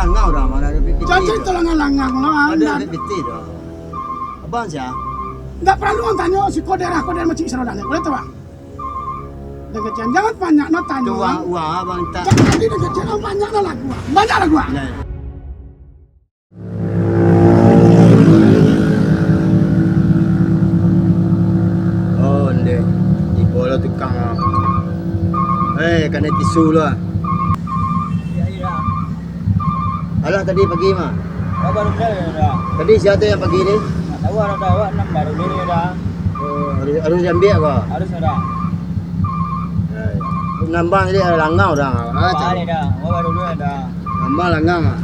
langau dah mana ada pipiti. Jangan cerita langang-langang lah. Ada pipiti dah. Abang siapa? Nggak perlu orang tanya si koder macam serodanya. Boleh tahu bang? Dengan jangan banyak nak tanya. Uang abang tak. Jadi dengan jangan banyak nak lagu. Banyak lagu. Oh, ndek. Di bola tukang. Kena tisu lah. Alah tadi pagi mah. Baru dah. Tadi siapa yang pagi ni? Tahu ada awak 6 baru ni dah. Oh, harus ambil kau. Harus ada. Nambang tadi ada langau dah. Ada dah. Awak baru dulu ada. Nambang langau ah.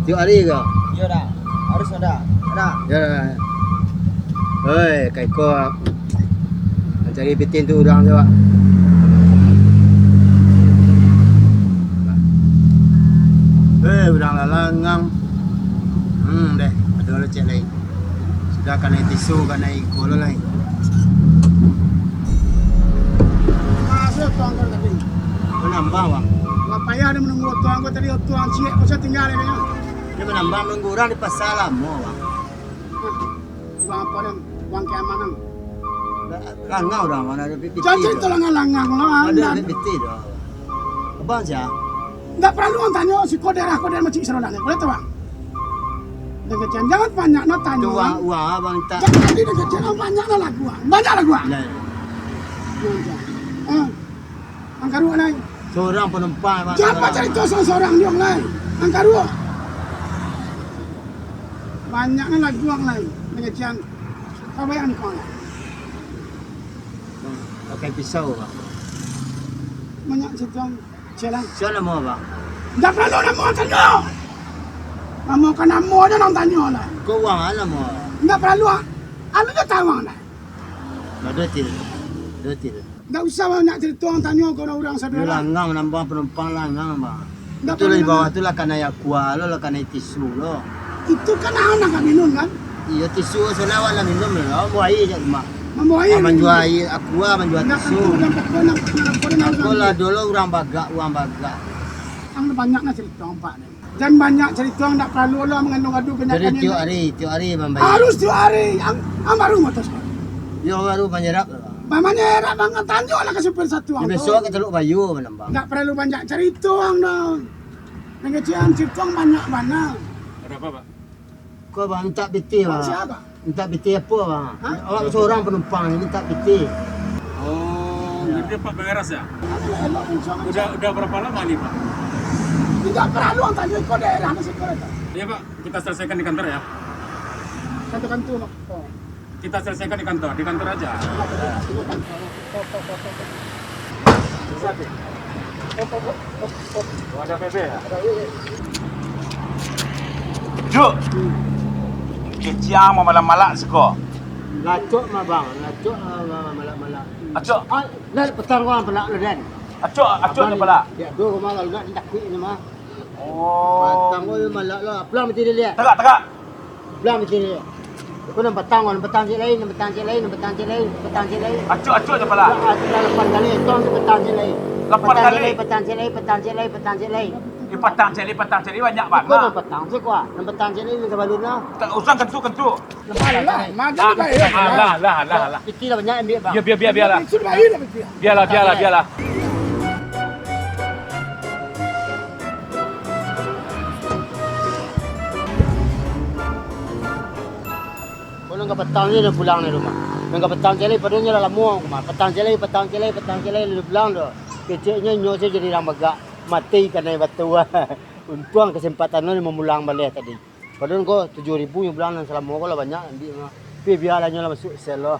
Tiap hari ke? Iya dah. Harus ada. Ada. Ya. Hei, kai ko. Nak cari bitin tu orang tu. Udang lalangang. Deh, ada lecek lain. Sudah kena tisu, kena ikut lain. Masuk tuang kau tadi. Menambah bang. Lapaya ada menunggu tuang kau tadi. Tuang ciek kau saya tinggal kayaknya. Dia menambah menunggu orang di pasar lama bang. Uang apa dan uang keamanan. Langau dah mana ada pipiti. Jangan cerita langang-langang lah. Ada pipiti dah. Abang siapa? Nggak perlu orang tanya si koder macam serodanya. Boleh tahu bang? Dengan jangan banyak nak tanya. Uang abang tak. Jadi dengan jangan banyak nak lagu. Banyak lagu. Angkaru lain. Seorang penumpang bang. Siapa cerita seorang dia lain? Angkaru. Banyaknya lagu yang lain. Dengan jangan apa yang kau lah. Pakai pisau bang. Banyak cerita jalan. Siapa nama bang? Nggak perlu nama tanya. Nama kan nama aja orang tanya lah. Kau uang apa nama? Nggak perlu. Anu je tahu lah. Ada tidak. Nggak usah banyak cerita orang tanya kau orang Dia saudara. langgang nambah penumpang langgang bang. Nggak Itu lah di perlu. bawah tu lah kena aqua lo, lah kena tisu lo. Itu kan anak kan minum kan. Iya tisu selawat lah minum lo. Mau air je mak. Mau air. Menjual air aqua, menjual Nggak tisu. Aku lah dulu orang bagak, uang bagak. Ang banyaknya cerita empat ni. Dan banyak cerita nggak perlu lah mengandung adu Jadi kenyataan tiap hari membayar. harus tiap hari. Ang baru motos. Yo baru menyerap. Mamanya era banget tanya lah ke super satu Di ang. besok kita teluk bayu menambang. Nggak perlu banyak cerita ang dong. Pengajian cerita banyak. Ada apa, Pak? Kau bang minta piti bang. Siapa? Minta piti apa bang? Hah? Awak seorang penumpang ni minta piti. Oh, ini Pak Pengeras ya? Elok insyaAllah. Udah berapa lama nih, Pak? Tidak perlu ang tanya kau daerah masih kau itu. Iya, Pak. Kita selesaikan di kantor ya. Kantu nak. Kita selesaikan di kantor aja. Oh, ada PB ya? Duk. Keciang mau malak-malak seko. Lacok mah bang, lacok malak-malak. Acok, Nak petang orang pelak lu dan. acok ni pala. Ya, dua rumah kalau nak takut ni mah. Oh. Petang orang malak lah. Pelang mesti dia lihat. Tegak. Pelang mesti dia. Kau nak petang je lain, petang je lain. Acok je pala. Dah 8 kali, tong petang je lain. 8 kali. Petang je lain. Di petang celi banyak Kau banget. nak petang je kuah. Nak petang je lain dengan balun lah. Tak usah kentu. Alah, macam ni baik. Lah. Piti lah banyak ambil bang. Biarlah. Sudah baik dah betul. Biarlah. Kau nak petang je dah pulang ni rumah. Nak petang je lain padanya dah lama rumah. Petang je lain dia pulang dah. Keciknya nyok saya jadi orang bagak. Mati kena batu. Untung kesempatan ni memulang balik tadi. Padahal kau 7,000 yang pulang dan selama kau lah banyak. Biarlah nyolah masuk sel lah.